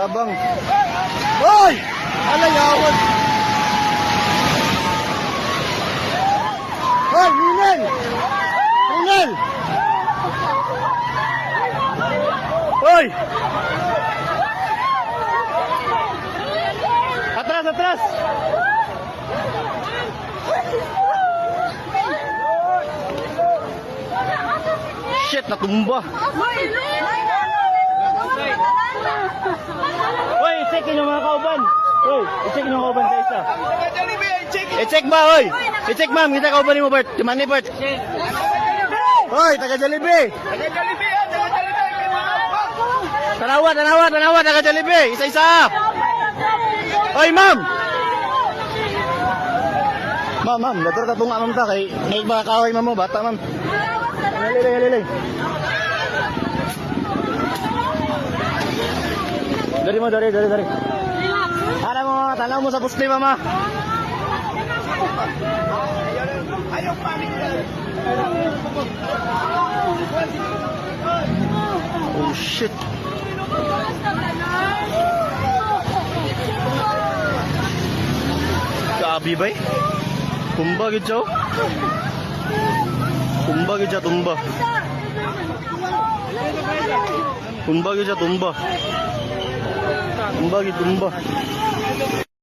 tabang. Hoy! Alay, awad. Hoy, Ninel! Ninel! Hoy! Atras, atras! Shit, natumba. Hoy, i-check yung mga kauban. Hoy, i-check yung mga kauban sa isa. I-check ba, hoy? I-check, ma'am. Kita kauban mo, Bert. Timani, Bert. Hoy, taga Jollibee. Tanawa, tanawa, tanawa, taga Jollibee. Isa-isa. Hoy, ma'am. Ma'am, dator ka tunga, ma'am, ta. Kay may mga kaway, ma'am mo. Bata, ma'am. Halilay, halilay. Dari mo, dari. Para mo, tanaw mo sa puste, mama. Ayaw panik. Oh, shit. Grabe ba eh? Tumba gid siya. Tumba gid siya, tumba. Tumba gid siya, tumba. Tumba gid, tumba.